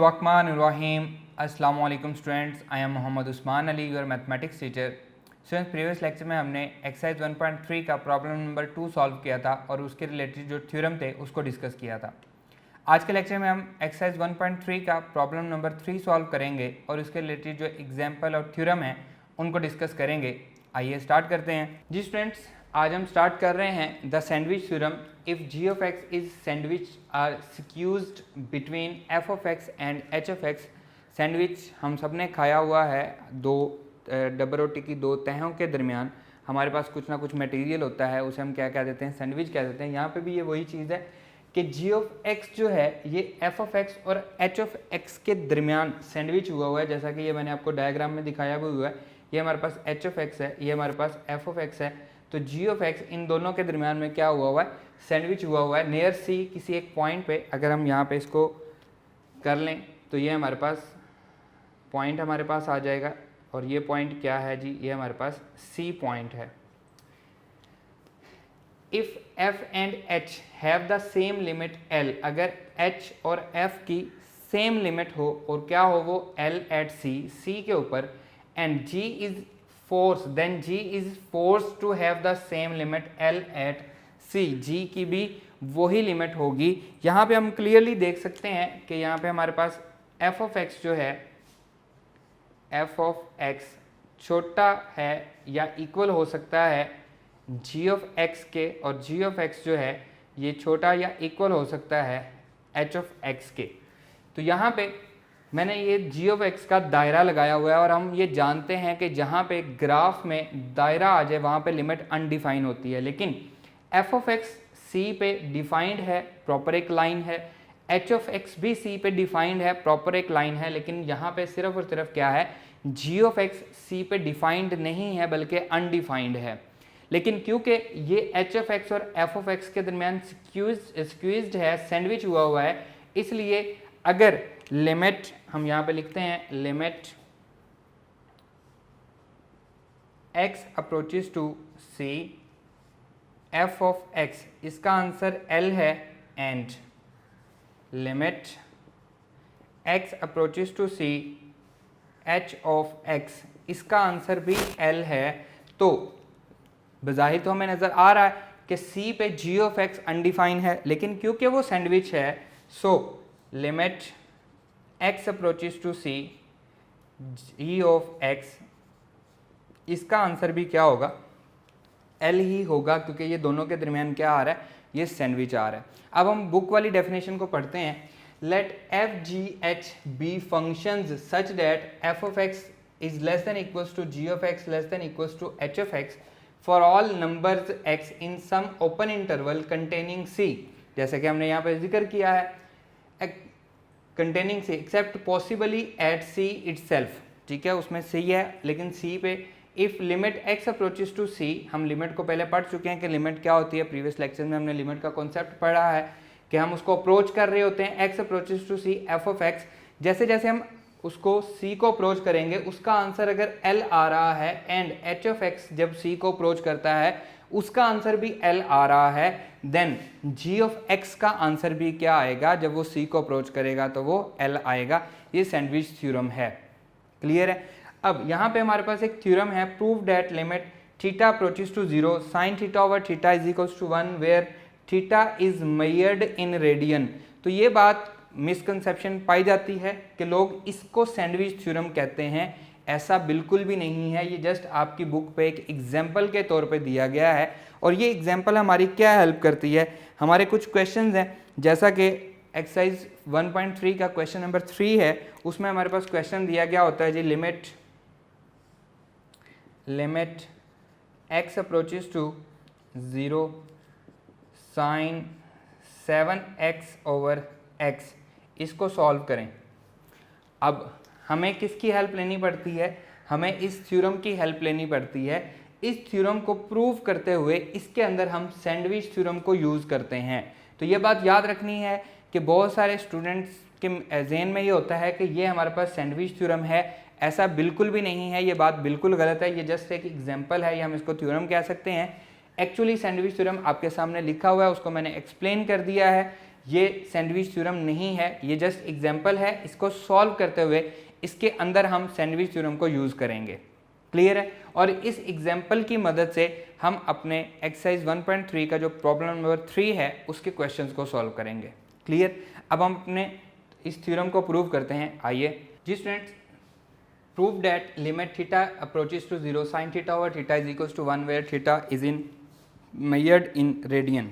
बिस्मिल्लाहिर्रहमानिर्रहीम। अस्सलाम वालेकुम students, I am Mohammad Usman Ali, your mathematics teacher. Students, previous lecture में हमने एक्सरसाइज 1.3 का प्रॉब्लम नंबर 2 सॉल्व किया था और उसके रिलेटेड जो थ्योरम थे उसको डिस्कस किया था। आज के लेक्चर में हम एक्सरसाइज 1.3 का प्रॉब्लम नंबर 3 सॉल्व करेंगे और उसके रिलेटेड जो एग्जाम्पल और थ्योरम है उनको डिस्कस करेंगे। आइए स्टार्ट करते हैं। जी स्टूडेंट्स, आज हम स्टार्ट कर रहे हैं the sandwich theorem. If g of x is sandwich or squeezed between f of x and h of x. Sandwich हम सब ने खाया हुआ है, दो डबल रोटी की दो तहों के दरमियान हमारे पास कुछ ना कुछ मटेरियल होता है, उसे हम क्या कह देते हैं, सैंडविच कह देते हैं। यहाँ पे भी ये वही चीज़ है कि जी ऑफ एक्स जो है ये एफ ऑफ एक्स और एच ऑफ एक्स के दरमियान सैंडविच हुआ है। जैसा कि ये मैंने आपको डायग्राम में दिखाया भी हुआ है, ये हमारे पास एच ऑफ एक्स है, ये हमारे पास एफ ऑफ एक्स है। तो जी ऑफ एक्स इन दोनों के दरमियान में क्या हुआ है, सैंडविच हुआ है नियर सी किसी एक पॉइंट पे। अगर हम यहाँ पे इसको कर लें तो ये हमारे पास पॉइंट हमारे पास आ जाएगा और ये पॉइंट क्या है जी, ये हमारे पास सी पॉइंट है। If F and H have the same limit L, अगर एच और एफ की सेम लिमिट हो और क्या हो वो एल एट सी के ऊपर, and G is force, then G is forced to have the same limit L at C। G की भी वही लिमिट होगी। यहाँ पे हम क्लियरली देख सकते हैं कि यहाँ पे हमारे पास f of x जो है, f of x छोटा है या इक्वल हो सकता है g of x के, और g of x जो है ये छोटा या इक्वल हो सकता है h of x के। तो यहाँ पे मैंने ये जी ऑफ एक्स का दायरा लगाया हुआ है और हम ये जानते हैं कि जहाँ पे ग्राफ में दायरा आ जाए वहाँ पे लिमिट अनडिफाइन होती है, लेकिन एफ ऑफ एक्स सी पे डिफाइंड है, प्रॉपर एक लाइन है। एच ऑफ एक्स भी सी पे डिफाइंड है, प्रॉपर एक लाइन है। लेकिन यहाँ पे सिर्फ और सिर्फ क्या है, जी ऑफ एक्स सी पे डिफाइंड नहीं है बल्कि अनडिफाइंड है। लेकिन क्योंकि ये एच ऑफ एक्स और एफ ऑफ एक्स के दरमियान स्क्वीज्ड है, सैंडविच हुआ है, इसलिए अगर लिमिट हम यहाँ पे लिखते हैं, limit x approaches to c f of x, इसका आंसर L है, and limit x approaches to c h of x, इसका आंसर भी L है। तो बज़ाहिर तो हमें नज़र आ रहा है कि c पे g ऑफ x अनडिफाइन है, लेकिन क्योंकि वो सैंडविच है so limit x approaches to c g of x, इसका आंसर भी क्या होगा, L ही होगा, क्योंकि ये दोनों के दरमियान क्या आ रहा है, ये सैंडविच आ रहा है। अब हम बुक वाली डेफिनेशन को पढ़ते हैं। Let f g h be functions such that f of x is less than equals to g of x less than equals to h of x for all numbers x in some open interval containing c। जैसे कि हमने यहाँ पे जिक्र किया है, containing c except possibly at c itself, ठीक है, उसमें सी है लेकिन सी पे if limit x approaches to c, हम लिमिट को पहले पढ़ चुके हैं कि लिमिट क्या होती है, प्रीवियस लेक्चर में हमने लिमिट का कॉन्सेप्ट पढ़ा है कि हम उसको अप्रोच कर रहे होते हैं x approaches to c f of x. जैसे जैसे हम उसको सी को अप्रोच करेंगे उसका आंसर अगर एल आ रहा है, एंड एच ऑफ एक्स जब सी को अप्रोच करता है उसका आंसर भी L आ रहा है, देन g ऑफ x का आंसर भी क्या आएगा, जब वो c को अप्रोच करेगा तो वो L आएगा। ये सैंडविच थ्योरम है, क्लियर है। अब यहाँ पे हमारे पास एक थ्योरम है, prove that limit theta approaches to 0 sine theta over theta is equals to 1 where theta is measured in radian. तो ये बात मिसकंसेप्शन पाई जाती है कि लोग इसको सैंडविच थ्योरम कहते हैं, ऐसा बिल्कुल भी नहीं है। ये जस्ट आपकी बुक पे एक एग्जाम्पल के तौर पे दिया गया है और ये एग्जाम्पल हमारी क्या हेल्प करती है, हमारे कुछ क्वेश्चंस हैं, जैसा कि एक्सरसाइज 1.3 का क्वेश्चन नंबर 3 है, उसमें हमारे पास क्वेश्चन दिया गया होता है जी, limit x approaches to 0 sine 7x over x, इसको सॉल्व करें। अब हमें किसकी हेल्प लेनी पड़ती है, हमें इस थ्योरम की हेल्प लेनी पड़ती है। इस थ्योरम को प्रूव करते हुए इसके अंदर हम सैंडविच थ्योरम को यूज़ करते हैं। तो ये बात याद रखनी है कि बहुत सारे स्टूडेंट्स के जहन में ये होता है कि ये हमारे पास सैंडविच थ्योरम है, ऐसा बिल्कुल भी नहीं है, ये बात बिल्कुल गलत है। ये जस्ट एक एग्जाम्पल है, या हम इसको थ्योरम कह सकते हैं। एक्चुअली सैंडविच थ्योरम आपके सामने लिखा हुआ है, उसको मैंने एक्सप्लेन कर दिया है। ये सैंडविच थ्योरम नहीं है, ये जस्ट एग्जाम्पल है। इसको सॉल्व करते हुए इसके अंदर हम सैंडविच थ्योरम को यूज़ करेंगे। क्लियर है? और इस एग्जाम्पल की मदद से हम अपने एक्सरसाइज 1.3 का जो प्रॉब्लम नंबर 3 है उसके क्वेश्चंस को सॉल्व करेंगे। क्लियर? अब हम अपने इस थ्योरम को प्रूव करते हैं। आइए जी students, prove that limit theta approaches to 0 sine theta over theta is equals to 1 where theta is in measured in radian.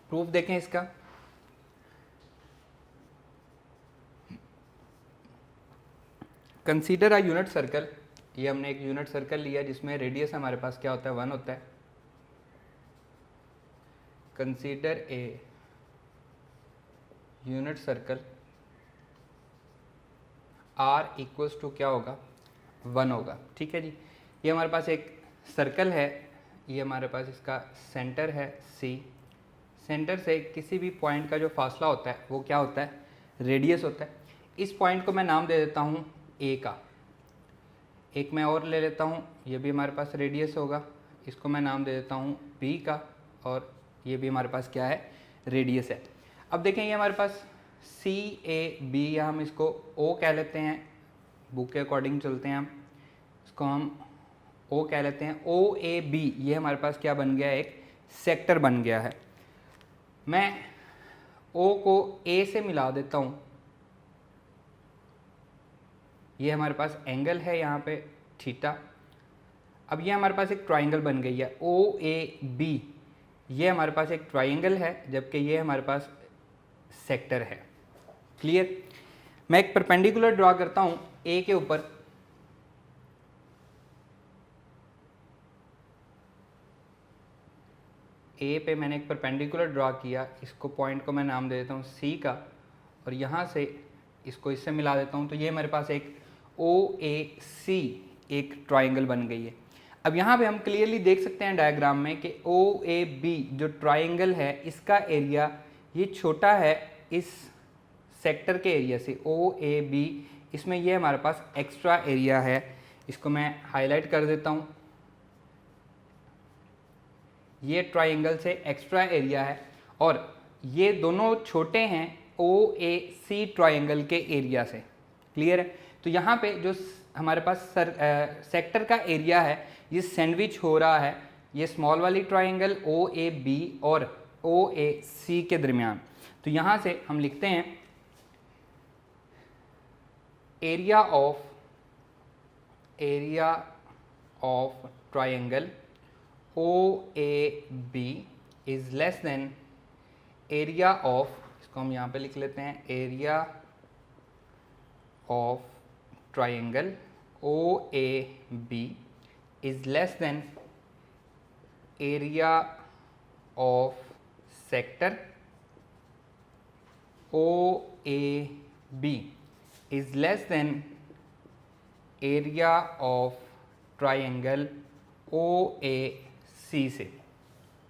Proof देखें इसका। कंसीडर अ यूनिट सर्कल, ये हमने एक यूनिट सर्कल लिया जिसमें रेडियस हमारे पास क्या होता है, 1 होता है। Consider a unit circle r equals to क्या होगा, 1 होगा। ठीक है जी, ये हमारे पास एक सर्कल है, ये हमारे पास इसका सेंटर है सी। सेंटर से किसी भी पॉइंट का जो फासला होता है वो क्या होता है, रेडियस होता है। इस पॉइंट को मैं नाम दे देता हूँ ए का। एक मैं और ले लेता हूँ, ये भी हमारे पास रेडियस होगा, इसको मैं नाम दे देता हूँ बी का, और ये भी हमारे पास क्या है, रेडियस है। अब देखें ये हमारे पास सी ए बी, या हम इसको ओ कह लेते हैं, बुक के अकॉर्डिंग चलते हैं हम, इसको हम ओ कह लेते हैं। ओ ए बी ये हमारे पास क्या बन गया, एक सेक्टर बन गया है। मैं ओ को ए से मिला देता हूँ, ये हमारे पास एंगल है यहाँ पे थीटा। अब ये हमारे पास एक ट्राइंगल बन गई है ओ ए बी, ये हमारे पास एक ट्राइंगल है, जबकि ये हमारे पास सेक्टर है। क्लियर? मैं एक परपेंडिकुलर ड्रॉ करता हूँ ए के ऊपर। ए पे मैंने एक परपेंडिकुलर ड्रॉ किया, इसको पॉइंट को मैं नाम दे देता हूँ सी का, और यहाँ से इसको इससे मिला देता हूँ, तो ये मेरे पास एक ओ ए सी एक ट्राइंगल बन गई है। अब यहाँ पे हम क्लियरली देख सकते हैं डायग्राम में कि ओ ए बी जो ट्राइंगल है इसका एरिया ये छोटा है इस सेक्टर के एरिया से। ओ ए बी इसमें ये हमारे पास एक्स्ट्रा एरिया है, इसको मैं हाईलाइट कर देता हूँ। ये ट्राइंगल से एक्स्ट्रा एरिया है, और ये दोनों छोटे हैं ओ ए सी ट्राइंगल के एरिया से। क्लियर है? तो यहाँ पे जो हमारे पास सेक्टर का एरिया है ये सैंडविच हो रहा है ये स्मॉल वाली ट्राइंगल ओ ए बी और ओ ए सी के दरमियान। तो यहाँ से हम लिखते हैं area of triangle O A B is less than area of, इसको हम यहाँ पे लिख लेते हैं, area of triangle O A B is less than area of sector O A B is less than area of triangle O A C से।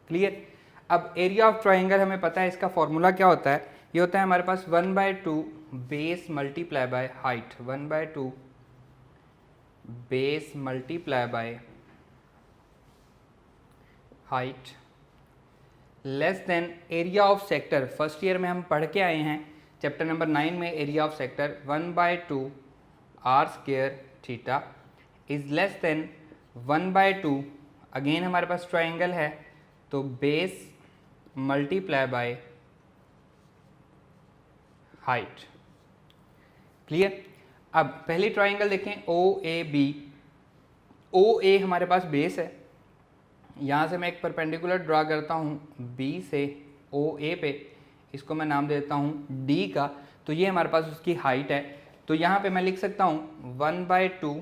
Clear? अब area of triangle हमें पता है, इसका फॉर्मूला क्या होता है, ये होता है हमारे पास 1/2 base multiply by height, 1/2 base multiply by height less than area of sector. First year में हम पढ़ के आए हैं चैप्टर नंबर 9 में, area of sector 1/2 r square theta is less than 1/2, again हमारे पास ट्राइंगल है तो base multiply by height. Clear? अब पहली ट्राइंगल देखें ओ ए बी, ओ ए हमारे पास बेस है, यहाँ से मैं एक परपेंडिकुलर ड्रा करता हूँ बी से ओ ए पे, इसको मैं नाम देता हूँ डी का, तो ये हमारे पास उसकी हाइट है। तो यहाँ पे मैं लिख सकता हूँ 1/2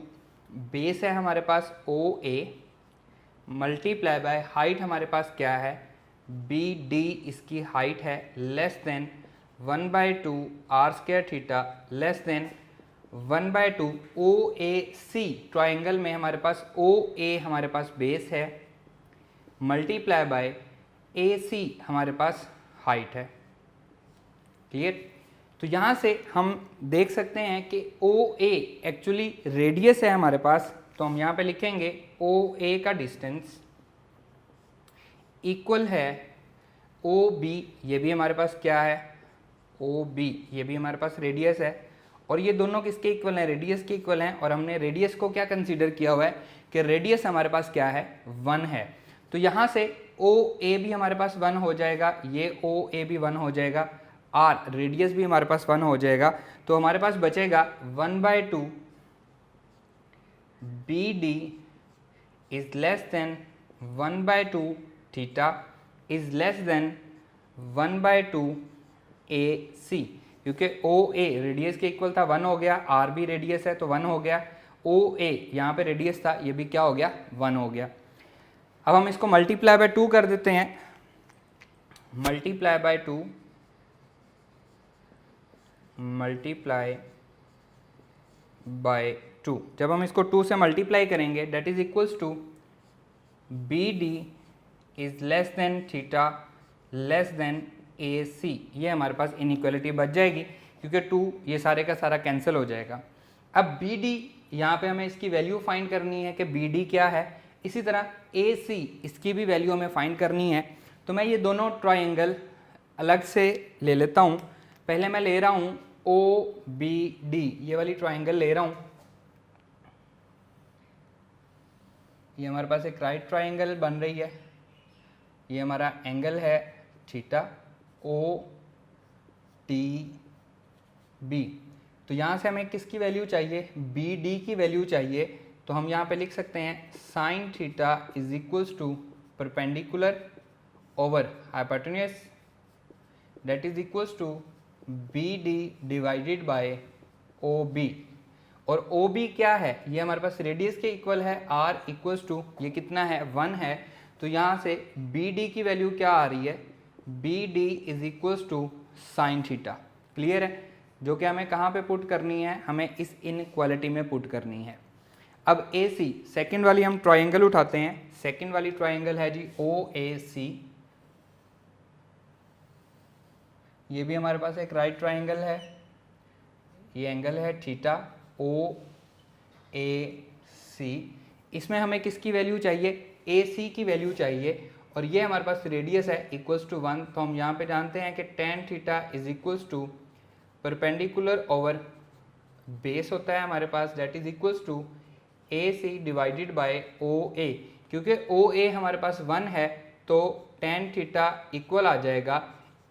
बेस है हमारे पास O A multiply by height हमारे पास क्या है बी डी, इसकी हाइट है, less than 1/2 r square theta less than 1/2 O A C, triangle में हमारे पास ओ ए हमारे पास बेस है मल्टीप्लाई बाय ए सी हमारे पास हाइट है। क्लियर? तो यहाँ से हम देख सकते हैं कि ओ ए एक्चुअली रेडियस है हमारे पास, तो हम यहाँ पे लिखेंगे ओ ए का डिस्टेंस इक्वल है ओ बी, ये भी हमारे पास क्या है ओ बी, ये भी हमारे पास रेडियस है और ये दोनों किसके इक्वल हैं, रेडियस के इक्वल हैं। और हमने रेडियस को क्या कंसीडर किया हुआ है कि रेडियस हमारे पास क्या है, 1 है। तो यहाँ से ओ ए भी हमारे पास 1 हो जाएगा, ये ओ ए भी 1 हो जाएगा, आर रेडियस भी हमारे पास 1 हो जाएगा। तो हमारे पास बचेगा 1/2 B D is less than 1/2 theta is less than 1/2 A C, क्योंकि ओ ए रेडियस के इक्वल था, 1 हो गया, आर भी रेडियस है तो 1 हो गया, ओ ए यहाँ पे रेडियस था, ये भी क्या हो गया, 1 हो गया। अब हम इसको मल्टीप्लाई बाय 2 कर देते हैं, मल्टीप्लाई बाय 2, मल्टीप्लाई बाय 2, जब हम इसको 2 से मल्टीप्लाई करेंगे that is equals to B D is less than theta less than A C. ये हमारे पास इनइक्वालिटी बच जाएगी क्योंकि 2 ये सारे का सारा कैंसिल हो जाएगा। अब बी डी यहाँ पे हमें इसकी वैल्यू फाइंड करनी है कि बी डी क्या है, इसी तरह ए सी इसकी भी वैल्यू हमें फाइंड करनी है। तो मैं ये दोनों ट्राइंगल अलग से ले लेता हूँ। पहले मैं ले रहा हूँ ओ बी डी, ये वाली ट्राइंगल ले रहा हूँ। ये हमारे पास एक राइट ट्राइंगल बन रही है, ये हमारा एंगल है थीटा ओ टी बी। तो यहाँ से हमें किसकी वैल्यू चाहिए, बी डी की वैल्यू चाहिए। तो हम यहाँ पे लिख सकते हैं sine theta is equals to perpendicular over hypotenuse that is equals to B D divided by O B. और ओ बी क्या है, ये हमारे पास रेडियस के इक्वल है, आर इक्वल्स टू ये कितना है, 1 है। तो यहाँ से बी डी की वैल्यू क्या आ रही है, B D is equals to sine theta. Clear है, जो कि हमें कहाँ पे पुट करनी है, हमें इस इनइक्वालिटी में पुट करनी है। अब ए सी सेकेंड वाली हम ट्राइंगल उठाते हैं, सेकेंड वाली ट्राइंगल है जी ओ ए सी, ये भी हमारे पास एक राइट ट्राइंगल है, ये एंगल है थीटा ओ ए सी। इसमें हमें किसकी वैल्यू चाहिए, ए सी की वैल्यू चाहिए और ये हमारे पास रेडियस है इक्वल्स टू 1। तो हम यहाँ पे जानते हैं कि tan theta is equals to perpendicular over base होता है हमारे पास that is equals to A C divided by O A. क्योंकि ओ ए हमारे पास 1 है तो टेन थीटा इक्वल आ जाएगा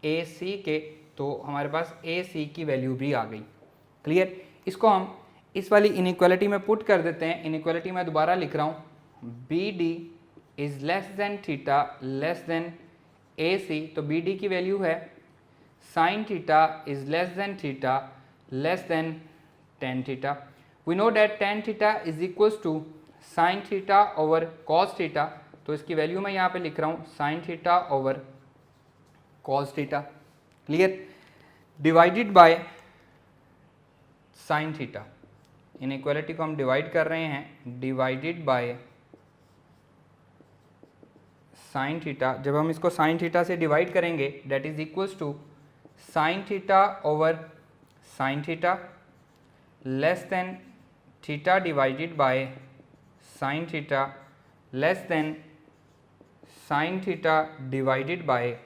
ए सी के, तो हमारे पास ए सी की वैल्यू भी आ गई। क्लियर, इसको हम इस वाली इनइक्वालिटी में पुट कर देते हैं। इनइक्वालिटी मैं दोबारा लिख रहा हूँ, B D is less than theta less than A C. तो बी डी की वैल्यू है sine theta is less than theta less than tan theta. We know that tan theta is equals to sine theta over cos theta. तो इसकी value मैं यहाँ पे लिख रहा हूँ sine theta over cos theta. Clear, divided by sine theta. Inequality को हम डिवाइड कर रहे हैं, डिवाइडेड बाय साइन थीटा। जब हम इसको साइन थीटा से डिवाइड करेंगे that is equals to sine theta over sine theta less than theta divided by sine theta less than sine theta divided by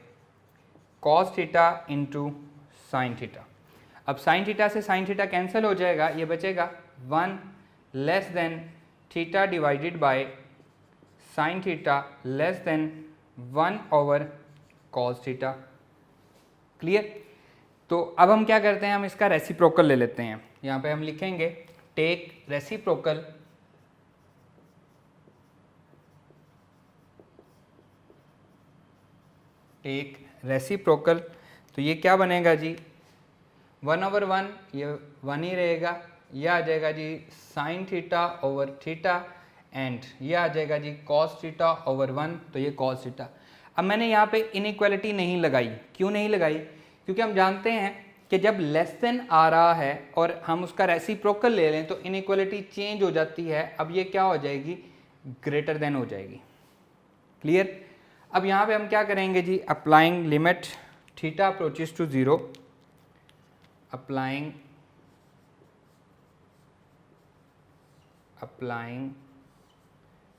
cos theta into sine theta. अब sine theta से sine theta cancel हो जाएगा, ये बचेगा 1 less than theta divided by sine theta less than 1 over cos theta. Clear, तो अब हम क्या करते हैं, हम इसका रेसिप्रोकल ले लेते हैं। यहाँ पे हम लिखेंगे टेक रेसिप्रोकल टेक रेसिप्रोकल। तो ये क्या बनेगा जी, 1/1 ये 1 ही रहेगा, ये आ जाएगा जी sine theta over theta and ये आ जाएगा जी कॉस थीटा ओवर 1, तो ये कॉस थीटा। अब मैंने यहाँ पे इनइक्वालिटी नहीं लगाई, क्यों नहीं लगाई, क्योंकि हम जानते हैं कि जब लेस देन आ रहा है और हम उसका रेसिप्रोकल ले लें तो इनइक्वालिटी चेंज हो जाती है। अब ये क्या हो जाएगी, ग्रेटर देन हो जाएगी। क्लियर, अब यहाँ पे हम क्या करेंगे जी, applying limit theta approaches to 0, applying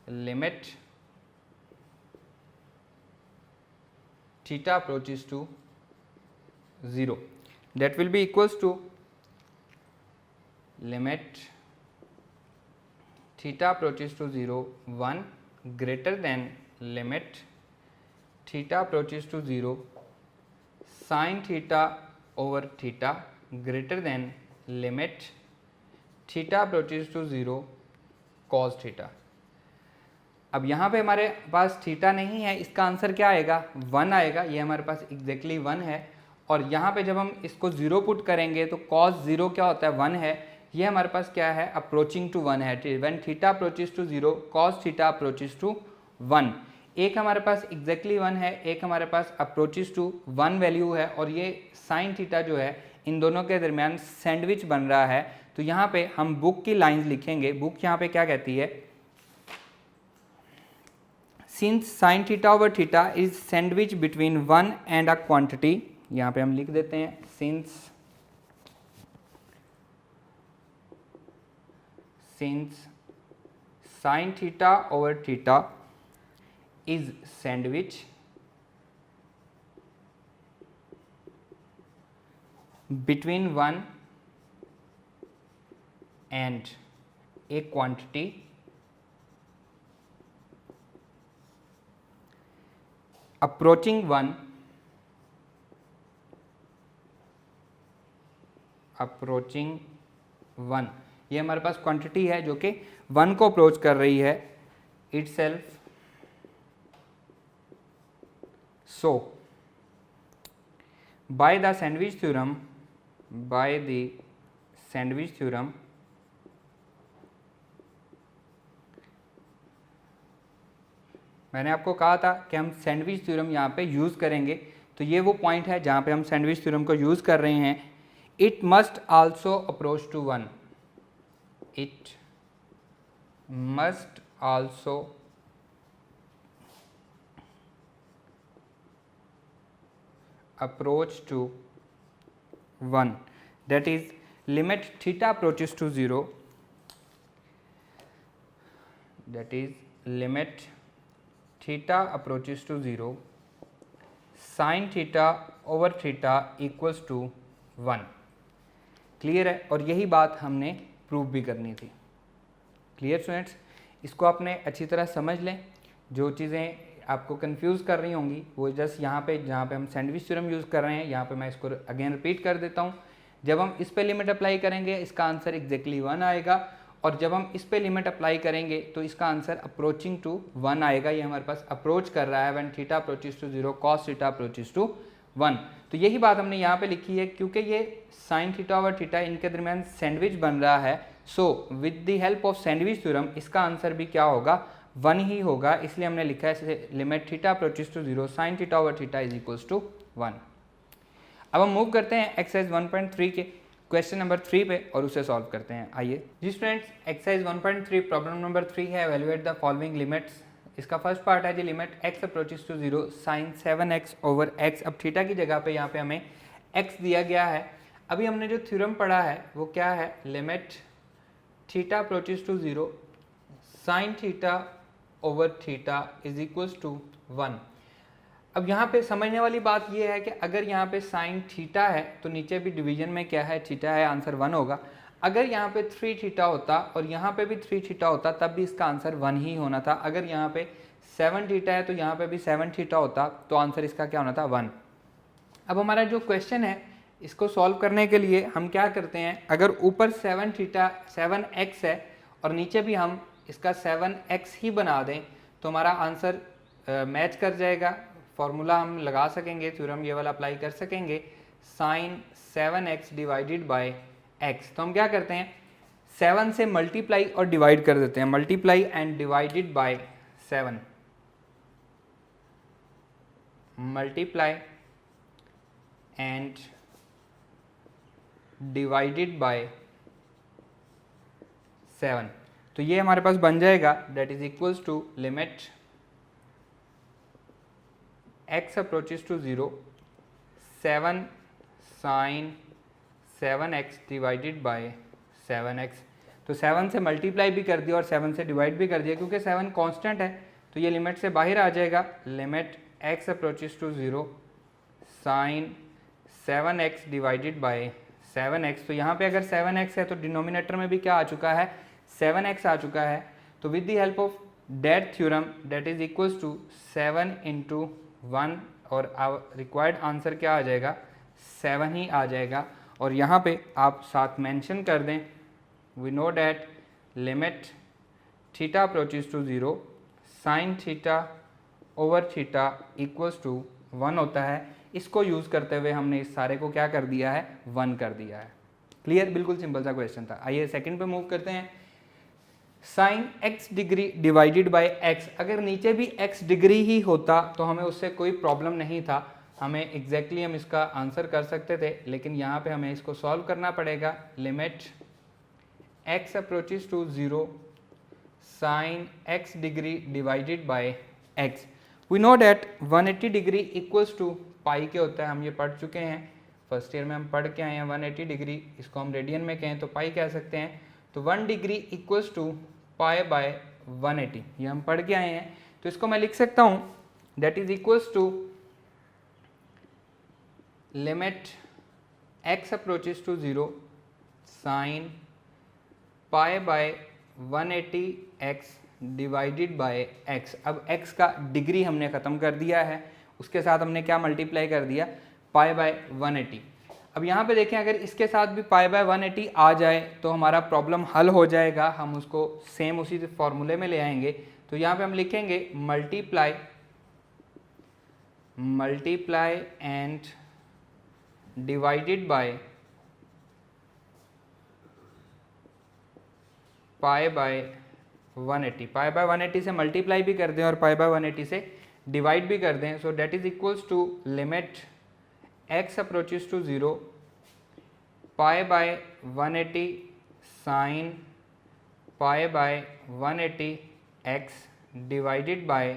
limit theta approaches to 0 that will be equals to limit theta approaches to 0 1 greater than limit theta approaches to 0 sin theta over theta greater than limit theta approaches to 0 cos theta। अब यहाँ पे हमारे पास theta नहीं है, इसका answer क्या आएगा 1 आएगा, ये हमारे पास एग्जैक्टली 1 है। और यहाँ पे जब हम इसको 0 पुट करेंगे तो cos 0 क्या होता है 1 है, ये हमारे पास क्या है अप्रोचिंग टू 1 है। When theta approaches to 0 cos theta approaches to 1। एक हमारे पास एग्जैक्टली 1 है, एक हमारे पास अप्रोचेस टू 1 वैल्यू है, और ये साइन थीटा जो है इन दोनों के दरमियान सैंडविच बन रहा है। तो यहाँ पे हम बुक की लाइंस लिखेंगे। बुक यहाँ पे क्या कहती है, since sign theta over theta is sandwich between 1 and a quantity, यहाँ पे हम लिख देते हैं since sign theta over theta is sandwich between 1 and a quantity approaching 1 ये हमारे पास क्वांटिटी है जो कि 1 को अप्रोच कर रही है itself। So by the sandwich theorem मैंने आपको कहा था कि हम सैंडविच थ्योरम यहाँ पे यूज़ करेंगे, तो ये वो पॉइंट है जहाँ पे हम सैंडविच थ्योरम को यूज़ कर रहे हैं। It must also approach to 1, it must also approach to 1, that is limit theta approaches to 0, that is limit theta approaches to 0 sin theta over theta equals to 1। Clear है, और यही बात हमने prove भी करनी थी। क्लियर स्टूडेंट्स, इसको आपने अच्छी तरह समझ लें। जो चीज़ें आपको कंफ्यूज कर रही होंगी वो जस्ट यहाँ पे जहाँ पे हम सैंडविच थ्योरम यूज़ कर रहे हैं, यहाँ पे मैं इसको अगेन रिपीट कर देता हूँ। जब हम इस पे लिमिट अप्लाई करेंगे इसका आंसर एग्जैक्टली 1 आएगा, और जब हम इस पे लिमिट अप्लाई करेंगे तो इसका आंसर अप्रोचिंग टू 1 आएगा। ये हमारे पास अप्रोच कर रहा है when theta approaches to 0 cos theta approaches to 1। तो यही बात हमने यहाँ पे लिखी है, क्योंकि ये साइन थीटा ओवर थीटा इनके दरमियान सैंडविच बन रहा है। So with the help of sandwich theorem इसका आंसर भी क्या होगा 1 ही होगा, इसलिए हमने लिखा है limit theta approaches to 0 sine theta over theta is equals to 1। अब हम मूव करते हैं एक्सरसाइज 1.3 के क्वेश्चन नंबर 3 पे और उसे सॉल्व करते हैं। आइए जी स्टूडेंट्स, एक्सरसाइज 1.3 प्रॉब्लम नंबर 3 है एवेलुएट द फॉलोइंग लिमिट्स। इसका फर्स्ट पार्ट है जी limit x approaches to 0 sine 7x over x। अब थीटा की जगह पे यहाँ पे हमें x दिया गया है। अभी हमने जो थ्योरम पढ़ा है वो क्या है, limit theta approaches to 0 sine theta over theta is equals to 1। अब यहाँ पे समझने वाली बात ये है कि अगर यहाँ पे साइन थीटा है तो नीचे भी डिवीजन में क्या है थीटा है, आंसर 1 होगा। अगर यहाँ पे 3 थीटा होता और यहाँ पे भी 3 थीटा होता तब भी इसका आंसर 1 ही होना था। अगर यहाँ पे 7 थीटा है तो यहाँ पे भी 7 थीटा होता तो आंसर इसका क्या होना था 1। अब हमारा जो क्वेश्चन है इसको सॉल्व करने के लिए हम क्या करते हैं, अगर ऊपर 7 थीटा 7x है और नीचे भी हम इसका 7x ही बना दें तो हमारा आंसर मैच कर जाएगा। फॉर्मूला हम लगा सकेंगे, थ्योरम ये वाला अप्लाई कर सकेंगे, sign 7x divided by x। तो हम क्या करते हैं 7 से मल्टीप्लाई और डिवाइड कर देते हैं, multiply and divided by 7, multiply and divided by 7। तो ये हमारे पास बन जाएगा that is equals to limit x approaches to 0 7 sine 7x divided by 7x। तो 7 से मल्टीप्लाई भी कर दिया और 7 से डिवाइड भी कर दिया, क्योंकि 7 कांस्टेंट है तो ये लिमिट से बाहर आ जाएगा। Limit x approaches to 0 sine 7x divided by 7x। तो यहाँ पे अगर 7x है तो डिनोमिनेटर में भी क्या आ चुका है, 7x आ चुका है। तो with the help of that theorem that is equals to 7 into 1 और रिक्वायर्ड आंसर क्या आ जाएगा, 7 ही आ जाएगा। और यहाँ पे आप साथ मेंशन कर दें, we know that limit theta approaches to 0 sine theta over theta equals to 1 होता है। इसको यूज़ करते हुए हमने इस सारे को क्या कर दिया है, 1 कर दिया है। क्लियर, बिल्कुल सिंपल सा क्वेश्चन था। आइए सेकंड पे मूव करते हैं। Sine x degree divided by x, अगर नीचे भी x डिग्री ही होता तो हमें उससे कोई प्रॉब्लम नहीं था, हमें एग्जैक्टली हम इसका आंसर कर सकते थे, लेकिन यहाँ पे हमें इसको सॉल्व करना पड़ेगा। Limit x approaches to 0 sine x degree divided by x। We know that 180 degree equals to pi के होता है, हम ये पढ़ चुके हैं, फर्स्ट ईयर में हम पढ़ के आए हैं। 180 डिग्री इसको हम रेडियन में कहें तो पाई कह सकते हैं। तो 1 degree equals to pi by 180, ये हम पढ़ के आए हैं। तो इसको मैं लिख सकता हूँ, that is equals to limit x approaches to 0 sine pi by 180x divided by x। अब x का डिग्री हमने ख़त्म कर दिया है, उसके साथ हमने क्या मल्टीप्लाई कर दिया, पाई बाय 180। अब यहाँ पे देखें, अगर इसके साथ भी पाई बाय 180 आ जाए तो हमारा प्रॉब्लम हल हो जाएगा, हम उसको सेम उसी फॉर्मूले में ले आएंगे। तो यहाँ पे हम लिखेंगे multiply and divided by pi by 180। Pi by 180 से मल्टीप्लाई भी कर दें और पाई बाय 180 से डिवाइड भी कर दें। So that is equals to limit x approaches to 0 pi by 180 sine pi by 180 x divided by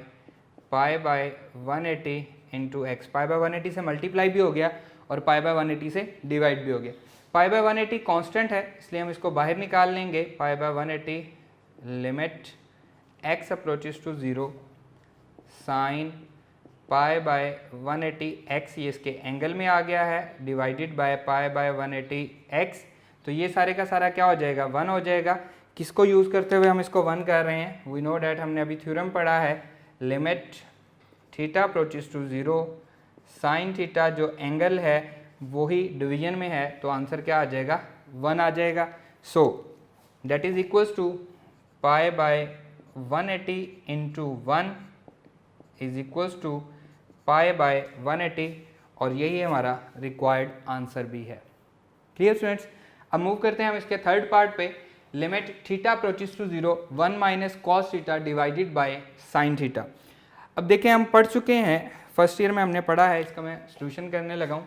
pi by 180 into x. Pi by 180 से मल्टीप्लाई भी हो गया और पाई बाय 180 से डिवाइड भी हो गया। पाई बाय 180 कांस्टेंट है, इसलिए हम इसको बाहर निकाल लेंगे। Pi by 180 limit x approaches to 0 sine pi by 180 x, ये इसके एंगल में आ गया है, divided by pi by 180 x। तो ये सारे का सारा क्या हो जाएगा, 1 हो जाएगा। किसको यूज़ करते हुए हम इसको 1 कर रहे हैं, वी नो डैट हमने अभी थ्योरम पढ़ा है, limit theta approaches to 0 sine theta, जो एंगल है वही डिवीजन में है, तो आंसर क्या आ जाएगा, 1 आ जाएगा। So that is equals to pi by 180 into 1 is equals to pi by 180, और यही हमारा रिक्वायर्ड आंसर भी है। क्लियर स्टूडेंट्स, अब मूव करते हैं हम इसके थर्ड पार्ट पे। Limit theta approaches to 0 1 minus cos theta divided by sine theta. अब देखें, हम पढ़ चुके हैं, फर्स्ट ईयर में हमने पढ़ा है, इसका मैं सॉल्यूशन करने लगा हूँ।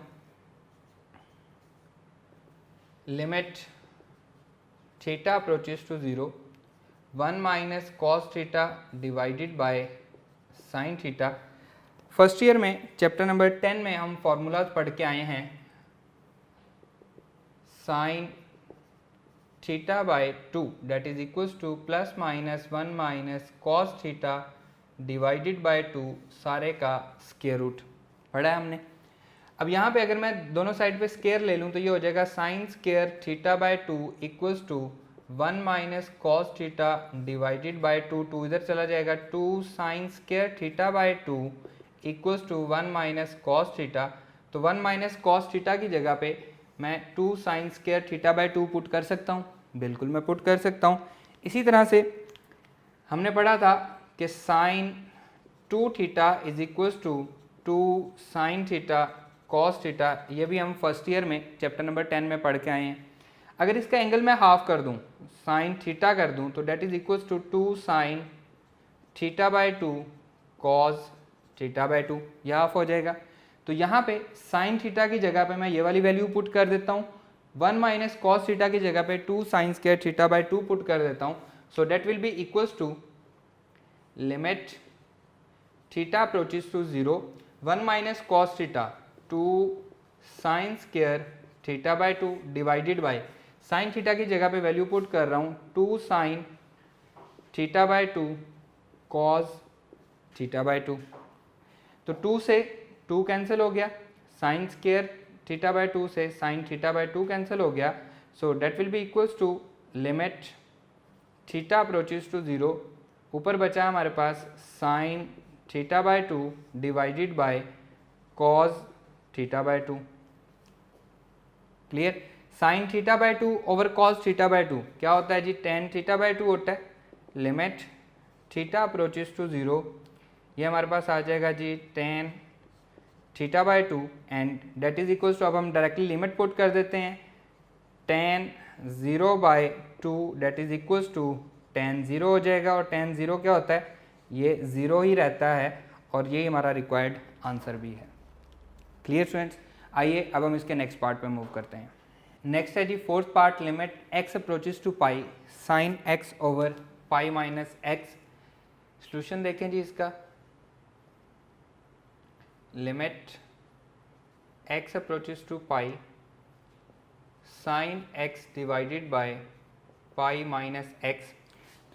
Limit theta approaches to 0 1 minus cos theta divided by sine theta. First year में चैप्टर नंबर 10 में हम फॉर्मूलाज पढ़ के आए हैं। Sine theta by 2 that is equals to plus minus 1 minus cos theta divided by 2, सारे का स्क्वायर रूट पढ़ा है हमने। अब यहाँ पे अगर मैं दोनों साइड पे स्क्वायर ले लूँ तो ये हो जाएगा sine square theta by 2 equals to 1 minus cos theta divided by 2, 2 इधर चला जाएगा, 2 sine square theta by 2 equals to 1 minus cos theta. तो 1 माइनस कॉस थीटा की जगह पे मैं 2 sine square theta by 2 put कर सकता हूँ, बिल्कुल मैं पुट कर सकता हूँ। इसी तरह से हमने पढ़ा था कि sine 2 theta is equals to 2 sine theta cos theta, ये भी हम फर्स्ट ईयर में चैप्टर नंबर 10 में पढ़ के आए हैं। अगर इसका एंगल मैं हाफ कर दूं, साइन थीटा कर दूं, तो that is equals to 2 sine theta by 2 cos theta by 2, यह हाफ हो जाएगा। तो यहाँ पे साइन थीटा की जगह पे मैं ये वाली वैल्यू पुट कर देता हूँ, 1 माइनस कॉस थीटा की जगह पे 2 sine square theta by 2 put कर देता हूँ। So that will be equals to limit theta approaches to 0 1 minus cos theta 2 sine square theta by 2 divided by, sine theta की जगह पे वैल्यू पुट कर रहा हूँ 2 sine theta by 2 cos theta by 2। तो 2 से 2 कैंसिल हो गया, साइन स्क्वायर थीटा बाय 2 से साइन थीटा बाय 2 कैंसिल हो गया, so that will be equals to limit theta approaches to 0, ऊपर बचा हमारे पास sine theta by 2 divided by cos theta by 2। Clear? Sine theta by 2 over cos theta by 2 क्या होता है जी, टेन थीटा बाय 2 होता है। लिमिट थीटा अप्रोचेस टू 0, ये हमारे पास आ जाएगा जी tan theta by 2 and that is equals to, अब हम डायरेक्टली लिमिट पुट कर देते हैं, tan 0 by 2 that is equals to tan 0 हो जाएगा, और टेन 0 क्या होता है, ये 0 ही रहता है, और ये हमारा रिक्वायर्ड आंसर भी है। Clear students? आइए अब हम इसके नेक्स्ट पार्ट पे मूव करते हैं। नेक्स्ट है जी fourth part, limit x approaches to pi sine x over pi minus x। Solution देखें जी इसका, limit x approaches to pi sine x divided by pi minus x।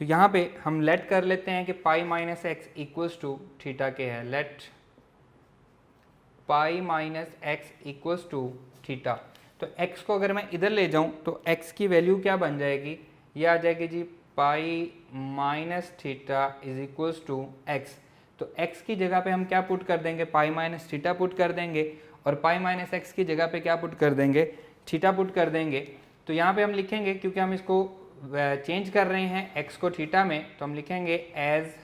तो यहाँ पे हम लेट कर लेते हैं कि pi minus x equals to theta के है, let pi minus x equals to theta. तो x को अगर मैं इधर ले जाऊं तो x की वैल्यू क्या बन जाएगी, ये आ जाएगी जी pi minus theta is equals to x। तो x की जगह पे हम क्या पुट कर देंगे, पाई माइनस थीटा पुट कर देंगे, और पाई माइनस एक्स की जगह पे क्या पुट कर देंगे, थीटा पुट कर देंगे। तो यहाँ पे हम लिखेंगे, क्योंकि हम इसको चेंज कर रहे हैं x को थीटा में, तो हम लिखेंगे as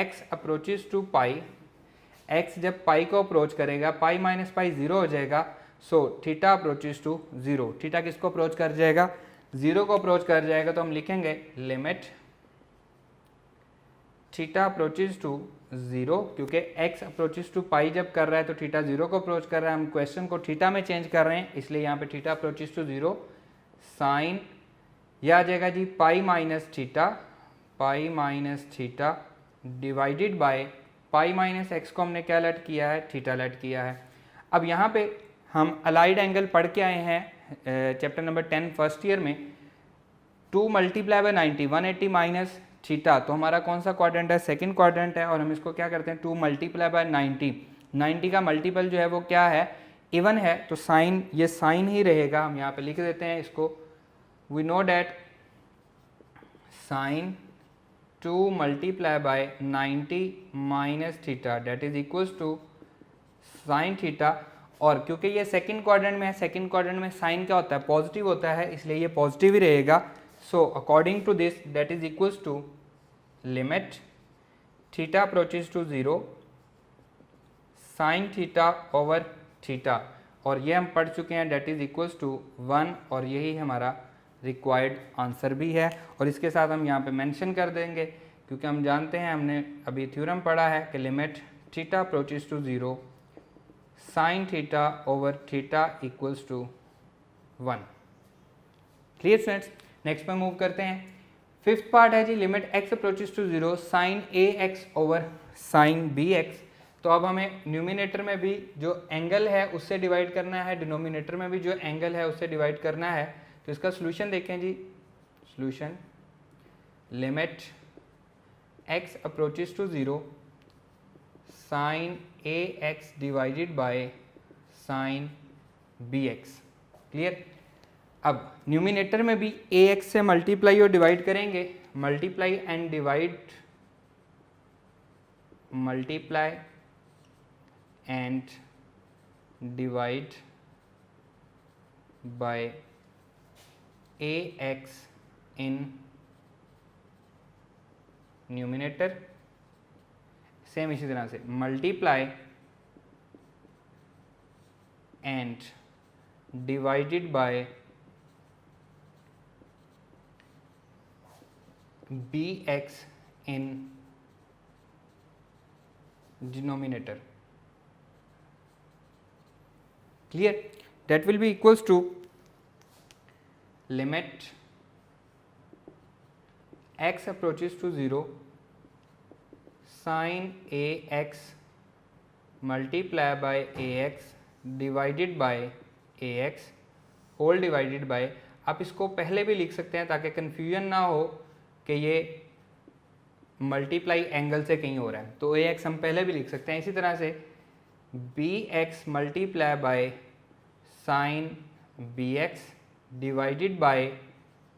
x approaches to pi, x जब पाई को अप्रोच करेगा, पाई माइनस पाई 0 हो जाएगा, so theta approaches to 0। Theta किसको अप्रोच कर जाएगा, 0 को अप्रोच कर जाएगा, तो हम लिखेंगे लिमिट थीटा अप्रोचेस टू 0, क्योंकि x अप्रोचेस टू पाई जब कर रहा है तो थीटा 0 को अप्रोच कर रहा है, हम क्वेश्चन को थीटा में चेंज कर रहे हैं, इसलिए यहाँ पे थीटा अप्रोचेस टू 0 साइन, यह आ जाएगा जी pi minus theta divided by pi minus x को हमने क्या लेट किया है, थीटा लेट किया है। अब यहाँ पे हम अलाइड एंगल पढ़ के आए हैं चैप्टर नंबर 10 फर्स्ट ईयर में, 2 मल्टीप्लाई बाय 90 180 माइनस थीटा, तो हमारा कौन सा क्वाड्रेंट है, सेकंड क्वाड्रेंट है, और हम इसको क्या करते हैं 2 मल्टीप्लाई बाय 90 का मल्टीपल जो है वो क्या है, इवन है, तो साइन, ये साइन ही रहेगा, हम यहाँ पे लिख देते हैं इसको, we know that sine 2 multiply by 90 minus theta that is equals to sine theta. और क्योंकि ये सेकंड क्वाड्रेंट में है, सेकंड क्वाड्रेंट में साइन क्या होता है, पॉजिटिव होता है, इसलिए ये पॉजिटिव ही रहेगा। So according to this that is equals to limit theta approaches to 0 sine theta over theta, और ये हम पढ़ चुके हैं, डेट इज इक्वल्स टू 1, और यही हमारा रिक्वायर्ड आंसर भी है। और इसके साथ हम यहाँ पे मेंशन कर देंगे, क्योंकि हम जानते हैं, हमने अभी थ्योरम पढ़ा है कि limit theta approaches to 0 sine theta over theta equals to 1। Clear students? Next पे मूव करते हैं। फिफ्थ पार्ट है जी limit x approaches to 0 sine ax over sine bx। तो अब हमें न्यूमिनेटर में भी जो एंगल है उससे डिवाइड करना है, डिनोमिनेटर में भी जो एंगल है उससे डिवाइड करना है। तो इसका सॉल्यूशन देखें जी, solution limit x approaches to 0 sine ax divided by sine bx। Clear? अब न्यूमिनेटर में भी ax से मल्टीप्लाई और डिवाइड करेंगे, multiply and divide, multiply and divide by ax in numerator, same इसी तरह से multiply and divided by bx in denominator. Clear? that will be equals to limit x approaches to 0 sin ax multiply by ax divided by ax whole divided by, आप इसको पहले भी लिख सकते हैं ताकि कन्फ्यूजन ना हो कि ये मल्टीप्लाई एंगल से कहीं हो रहा है, तो ax हम पहले भी लिख सकते हैं। इसी तरह से bx multiply by sine b x divided by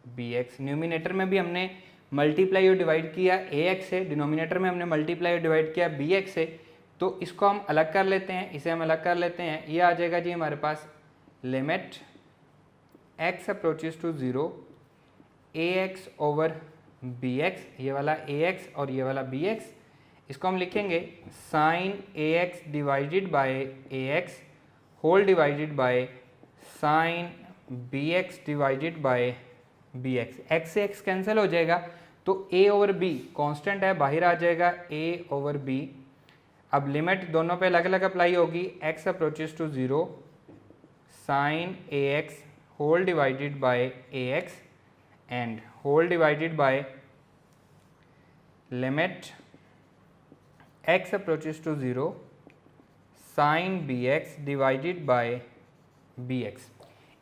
b x. Numerator में भी हमने मल्टीप्लाई और डिवाइड किया ए एक्स से, डिनोमिनेटर में हमने मल्टीप्लाई और डिवाइड किया बी एक्स से, तो इसको हम अलग कर लेते हैं, इसे हम अलग कर लेते हैं। ये आ जाएगा जी हमारे पास limit x approaches to 0 a x over b x, ये वाला ए एक्स और ये वाला बी एक्स, इसको हम लिखेंगे sine a x divided by a x whole divided by sine b x divided by b x. X से एक्स कैंसिल हो जाएगा तो a ओवर b कांस्टेंट है, बाहर आ जाएगा a ओवर b। अब लिमिट दोनों पे अलग अलग अप्लाई होगी, x approaches to 0 sine a x whole divided by a x and whole divided by limit x approaches to 0 sine b x divided by b x.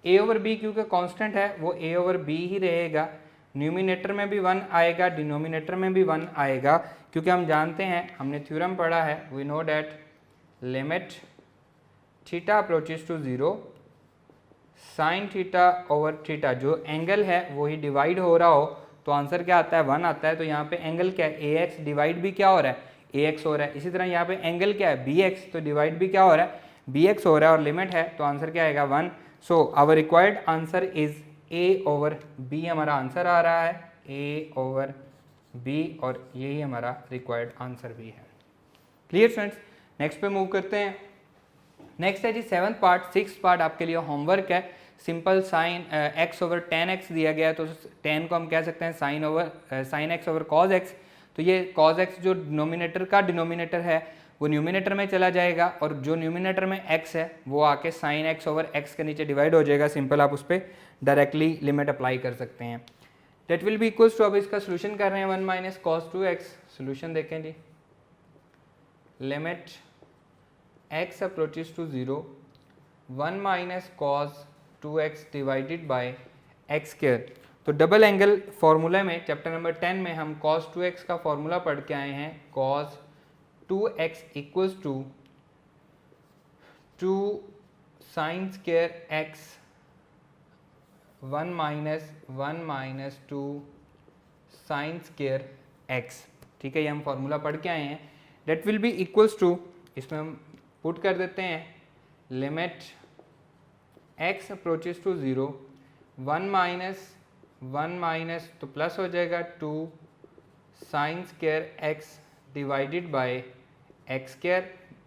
A over b क्योंकि constant है वो ए over B ही रहेगा, numerator में भी 1 आएगा, denominator में भी 1 आएगा, क्योंकि हम जानते हैं, हमने थ्योरम पढ़ा है, we know that limit theta approaches to 0 sine theta over theta, जो एंगल है वो ही डिवाइड हो रहा हो तो आंसर क्या आता है 1 आता है। तो यहाँ पे एंगल क्या है ए एक्स, डिवाइड भी क्या हो रहा है ए एक्स हो रहा है। इसी तरह यहाँ पे एंगल क्या है बी एक्स, तो डिवाइड भी क्या हो रहा है बी एक्स हो रहा है और लिमिट है तो आंसर क्या आएगा 1। So our required answer is a over b, हमारा आंसर आ रहा है ए ओवर बी और यही हमारा रिक्वायर्ड आंसर भी है। क्लियर स्टूडेंट्स, नेक्स्ट पे मूव करते हैं। नेक्स्ट है जी 7th पार्ट। 6th पार्ट आपके लिए होमवर्क है। Simple sine x over tan x दिया गया है तो 10 को हम कह सकते हैं sine x over cos x। तो ये कॉज x जो डिनोमिनेटर का डिनोमिनेटर है वो न्यूमिनेटर में चला जाएगा और जो न्यूमिनेटर में x है वो आके साइन x ओवर x के नीचे डिवाइड हो जाएगा। सिंपल आप उस पर डायरेक्टली लिमिट अप्लाई कर सकते हैं। That will be equals to, अब इसका सोल्यूशन कर रहे हैं 1 माइनस कॉस 2x। सोल्यूशन देखें जी, limit x approaches to 0 1 minus cos 2x divided by x square. तो डबल एंगल फॉर्मूला में चैप्टर नंबर 10 में हम cos 2x का फॉर्मूला पढ़ के आए हैं। cos 2x equals to 2 sine square x 1 minus 2 sine square x। ठीक है, ये हम फॉर्मूला पढ़ के आए हैं। That will be equals to, इसमें हम पुट कर देते हैं limit x approaches to 0 1 minus तो प्लस हो जाएगा 2 sine square x divided by x square,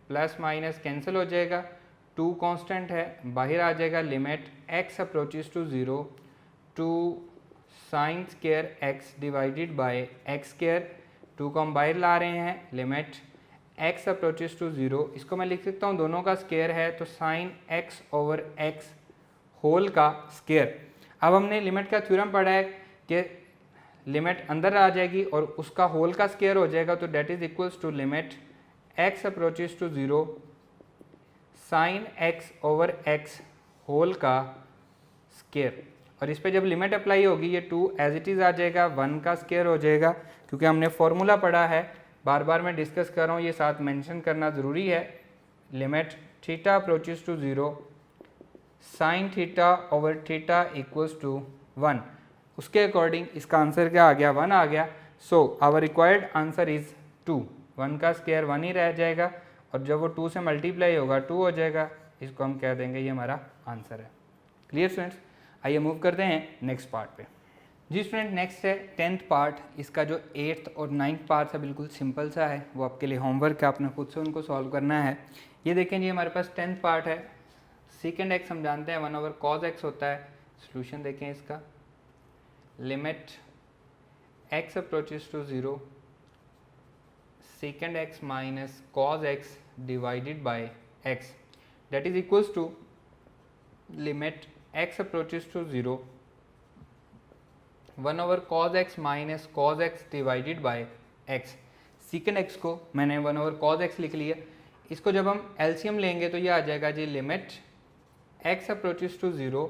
plus minus cancel हो जाएगा, 2 कांस्टेंट है बाहर आ जाएगा। Limit x approaches to 0 2 sine square x divided by x square, 2 को हम बाहर ला रहे हैं। लिमिट x अप्रोचेस टू 0, इसको मैं लिख सकता हूँ दोनों का स्क्वायर है तो sine x over x whole का स्क्वायर। अब हमने लिमिट का थ्योरम पढ़ा है कि लिमिट अंदर आ जाएगी और उसका होल का स्क्वायर हो जाएगा, तो that is equals to limit x approaches to 0 sine x over x whole का स्क्वायर। और इस पे जब लिमिट अप्लाई होगी ये 2 एज इट इज़ आ जाएगा, 1 का स्क्वायर हो जाएगा, क्योंकि हमने फॉर्मूला पढ़ा है। बार बार मैं डिस्कस कर रहा हूँ, ये साथ मेंशन करना ज़रूरी है। Limit theta approaches to 0 sine theta over theta equals to 1, उसके अकॉर्डिंग इसका आंसर क्या आ गया 1 आ गया। So our required answer is 2, 1 का स्क्वायर 1 ही रह जाएगा और जब वो 2 से मल्टीप्लाई होगा 2 हो जाएगा, इसको हम कह देंगे ये हमारा आंसर है। क्लियर स्टूडेंट्स, आइए मूव करते हैं नेक्स्ट पार्ट पे। जी स्टूडेंट, नेक्स्ट है 10th पार्ट। इसका जो 8th और 9th पार्ट है बिल्कुल सिंपल सा है, वो आपके लिए होमवर्क है, आपने खुद से उनको सॉल्व करना है। ये देखें जी हमारे पास 10th पार्ट है। सेकेंड एक्स हम जानते हैं 1 ओवर कॉज एक्स होता है। सोल्यूशन देखें इसका, limit x approaches to 0 secant x minus cos x divided by x, that is equals to limit x approaches to 0 1 over cos x minus cos x divided by x। secant x को मैंने 1 over cos x लिख लिया। इसको जब हम LCM लेंगे तो ये आ जाएगा जी limit x approaches to 0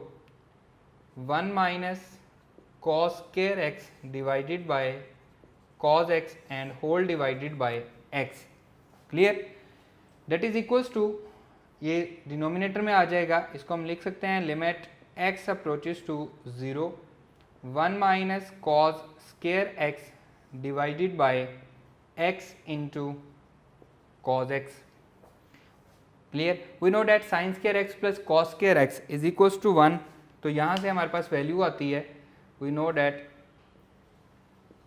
1 minus cos square x divided by cos x and whole divided by x। clear, that is equals to ये डिनोमिनेटर में आ जाएगा, इसको हम लिख सकते हैं limit x approaches to 0 1 minus cos square x divided by x into cos x। Clear? We know that sine square x plus cos square x is equals to 1। तो यहाँ से हमारे पास वैल्यू आती है, we know that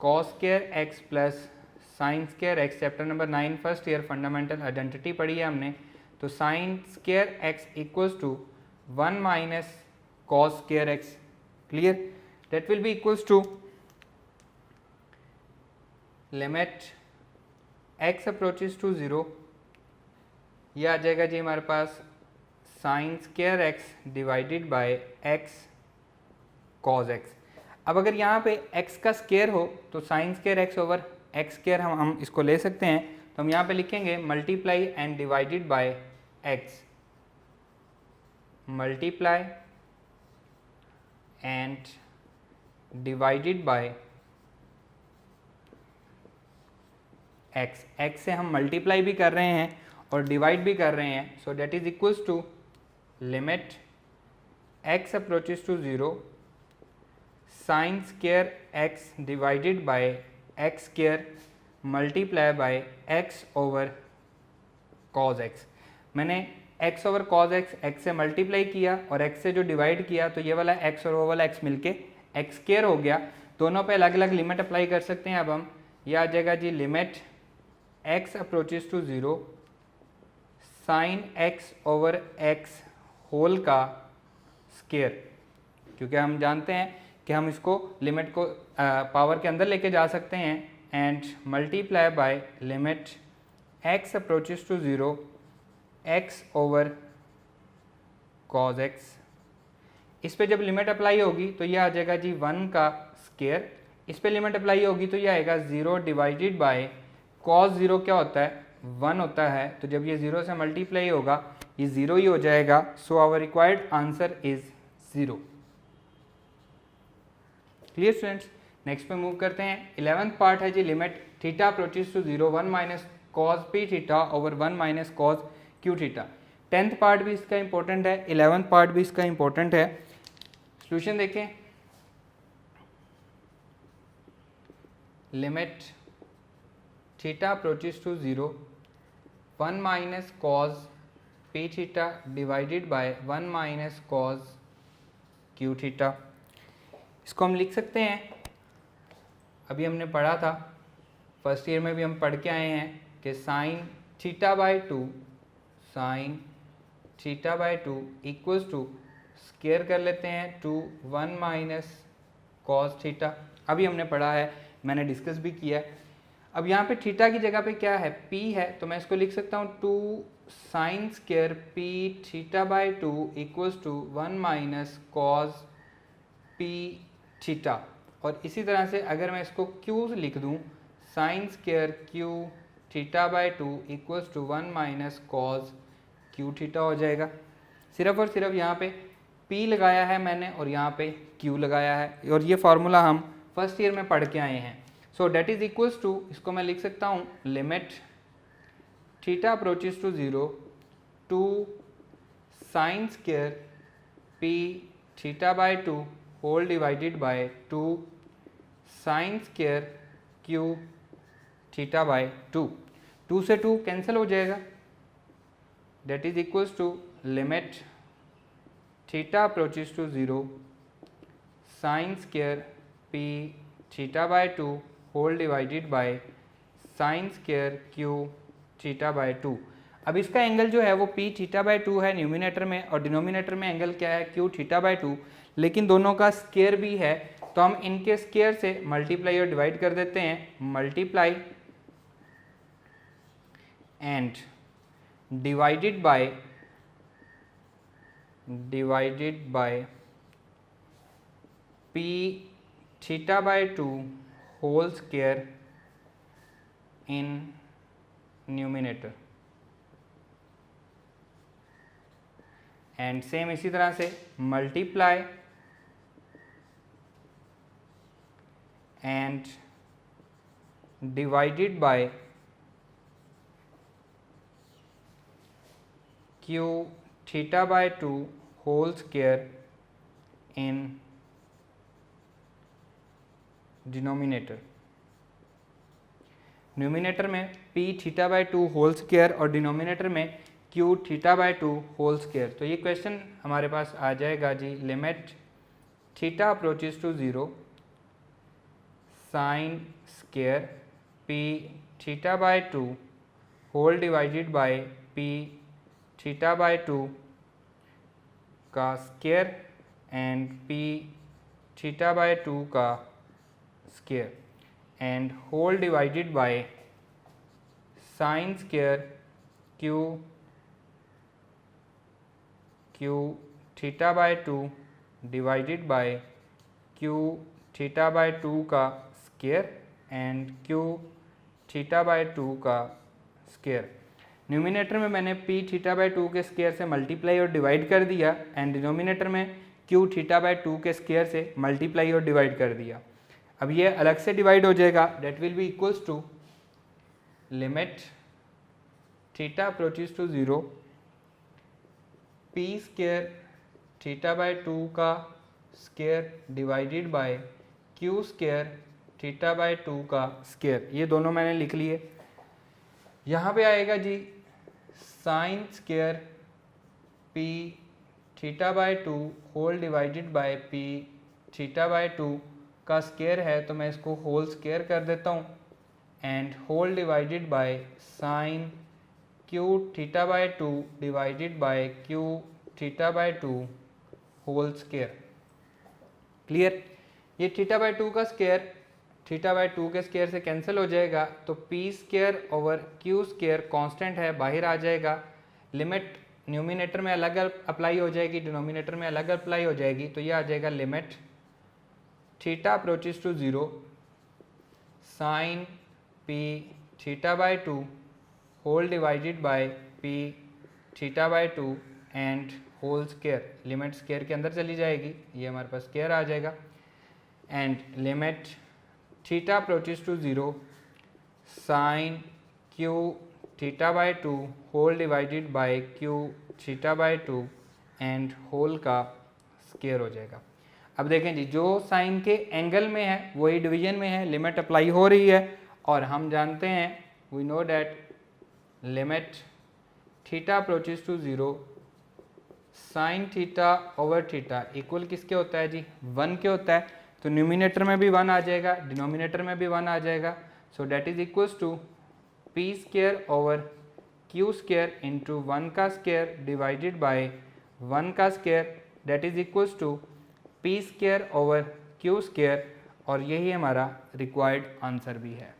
cos square x plus sine square x, chapter number 9 first year fundamental identity पढ़ी है हमने। तो sine square x equals to 1 minus cos square x। Clear? That will be equals to limit x approaches to 0, यह आ जाएगा जी हमारे पास sine square x divided by x cos x। अब अगर यहाँ पे x का स्केयर हो तो sine square x over x square हम इसको ले सकते हैं। तो हम यहाँ पे लिखेंगे multiply and divided by x, multiply and divided by x। x से हम मल्टीप्लाई भी कर रहे हैं और डिवाइड भी कर रहे हैं, so that is equals to limit x approaches to 0 sine square x divided by x square multiply by x over cos x। मैंने x ओवर कॉज x से मल्टीप्लाई किया और x से जो डिवाइड किया, तो ये वाला x और वो वाला x मिलके x स्केयर हो गया। दोनों पे अलग अलग लिमिट अप्लाई कर सकते हैं। अब हम ये आ जाएगा जी limit x approaches to 0 sine x over x whole का स्केयर, क्योंकि हम जानते हैं कि हम इसको लिमिट को पावर के अंदर लेके जा सकते हैं, and multiply by limit x approaches to 0 x over cos x। इस पे जब लिमिट अप्लाई होगी तो ये आ जाएगा जी 1 का स्केयर, इस पे लिमिट अप्लाई होगी तो ये आएगा 0 डिवाइडेड बाय कॉस 0 क्या होता है 1 होता है, तो जब ये 0 से मल्टीप्लाई होगा ये 0 ही हो जाएगा। So our required answer is 0। Clear students? Next पे मूव करते हैं। 11th पार्ट है जी limit theta approaches to 0 1 minus cos p theta over 1 minus cos q theta. 10th part भी इसका इंपॉर्टेंट है, 11th पार्ट भी इसका इंपॉर्टेंट है। सॉल्यूशन देखें। Limit theta approaches to 0 1 minus cos p theta divided by 1 minus cos q theta. इसको हम लिख सकते हैं, अभी हमने पढ़ा था फर्स्ट ईयर में भी हम पढ़ के आए हैं कि sine theta by 2 sine theta by 2 equals to square कर लेते हैं 2 1 माइनस कॉस थीटा। अभी हमने पढ़ा है, मैंने डिस्कस भी किया है। अब यहाँ पे थीटा की जगह पे क्या है p है, तो मैं इसको लिख सकता हूँ 2 sine square p theta by 2 equals to 1 minus cos p theta. और इसी तरह से अगर मैं इसको q लिख दूँ sine square q theta by 2 equals to 1 minus cos q theta हो जाएगा। सिर्फ और सिर्फ यहाँ पे p लगाया है मैंने और यहाँ पे q लगाया है, और ये फार्मूला हम फर्स्ट ईयर में पढ़ के आए हैं। So that is equals to, इसको मैं लिख सकता हूँ limit theta approaches to 0 2 sine square p theta by 2 whole divided by 2 sine square q theta by 2। 2 से 2 कैंसिल हो जाएगा, that is equals to limit theta approaches to 0 sine square p theta by 2 whole divided by sine square q theta by 2। अब इसका angle जो है वो p theta by 2 है numerator में, और डिनोमिनेटर में एंगल क्या है q थीटा बाय 2, लेकिन दोनों का स्केयर भी है, तो हम इनके स्केयर से मल्टीप्लाई और डिवाइड कर देते हैं। Multiply and divided by p theta by 2 whole square in numerator, and same इसी तरह से multiply and divided by q theta by 2 whole square in denominator. Numerator में p theta by 2 whole square और denominator में q theta by 2 whole square. तो ये question हमारे पास आ जाएगा जी, limit theta approaches to 0 sine square p theta by 2 whole divided by p theta by 2 का square and p theta by 2 का square and whole divided by sine square q theta by 2 divided by q theta by 2 का square and q theta by 2 का square. Numerator में मैंने p theta by 2 के square से multiply और divide कर दिया एंड डिनोमिनेटर में q थीटा बाय 2 के स्क्वायर से मल्टीप्लाई और डिवाइड कर दिया। अब ये अलग से डिवाइड हो जाएगा, that will be equals to limit theta approaches to 0 p square theta by 2 का square divided by q square theta by 2 का स्क्वायर। ये दोनों मैंने लिख लिए। यहाँ पे आएगा जी sine square p theta by 2 whole divided by p theta by 2 का स्क्वायर है, तो मैं इसको होल स्क्वायर कर देता हूँ and whole divided by sine q theta by 2 divided by q theta by 2 whole square. Clear? ये थीटा बाय 2 का स्क्वायर थीटा बाय 2 के स्क्वायर से कैंसिल हो जाएगा, तो p square over q square constant है, बाहर आ जाएगा। लिमिट न्यूमिनेटर में अलग अप्लाई हो जाएगी, डिनोमिनेटर में अलग अप्लाई हो जाएगी, तो ये आ जाएगा limit theta approaches to 0 sine p theta by 2 whole divided by p theta by 2 and whole square. Limit square के अंदर चली जाएगी, ये हमारे पास स्क्वायर आ जाएगा and limit theta approaches to 0 sine q theta by 2 whole divided by q theta by 2 and whole का square हो जाएगा। अब देखें जी, जो साइन के एंगल में है वही डिवीजन में है, लिमिट अप्लाई हो रही है और हम जानते हैं we know that limit theta approaches to 0 sine theta over theta equal किसके होता है जी, 1 के होता है। तो न्यूमिनेटर में भी 1 आ जाएगा, डिनोमिनेटर में भी 1 आ जाएगा। So that is equals to p square over q square into 1 का स्क्वायर डिवाइडेड बाय 1 का square, that is equals to p square over q square, और यही हमारा रिक्वायर्ड आंसर भी है।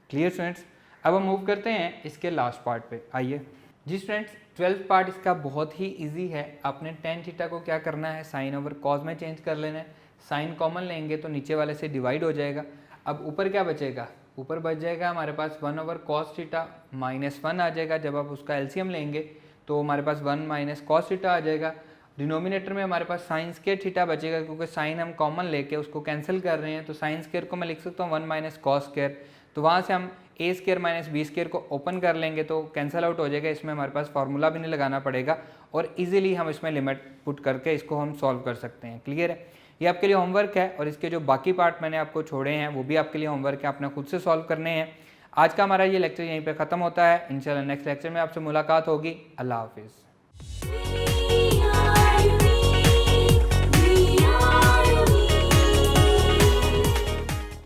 Clear students? अब हम मूव करते हैं इसके लास्ट पार्ट पे। आइए जी स्टूडेंट्स, 12th पार्ट इसका बहुत ही इजी है। आपने टेन थीटा को क्या करना है, साइन ओवर कॉस में चेंज कर लेना है। साइन कॉमन लेंगे तो नीचे वाले से डिवाइड हो जाएगा। अब ऊपर क्या बचेगा, ऊपर बच जाएगा हमारे पास 1 ओवर कॉस थीटा माइनस 1 आ जाएगा। जब आप उसका एलसीएम लेंगे तो हमारे पास 1 माइनस कॉस थीटा आ जाएगा। डिनोमिनेटर में हमारे पास साइन स्क्वायर थीटा बचेगा, क्योंकि साइन हम कॉमन लेके उसको कैंसिल कर रहे हैं, तो साइन स्क्वायर को मैं लिख सकता हूँ 1 माइनस कॉस स्क्वायर। तो वहाँ से हम ए स्क्वायर माइनस बी स्क्वायर को ओपन कर लेंगे तो कैंसिल आउट हो जाएगा। इसमें हमारे पास फार्मूला भी नहीं लगाना पड़ेगा और इजीली हम इसमें लिमिट पुट करके इसको हम सॉल्व कर सकते हैं। क्लियर है? ये आपके लिए होमवर्क है और इसके जो बाकी पार्ट मैंने आपको छोड़े हैं वो भी आपके लिए होमवर्क है, आपने खुद से सॉल्व करने हैं। आज का हमारा ये लेक्चर यहीं पे ख़त्म होता है। इंशाल्लाह नेक्स्ट लेक्चर में आपसे मुलाकात होगी। अल्लाह हाफिज़।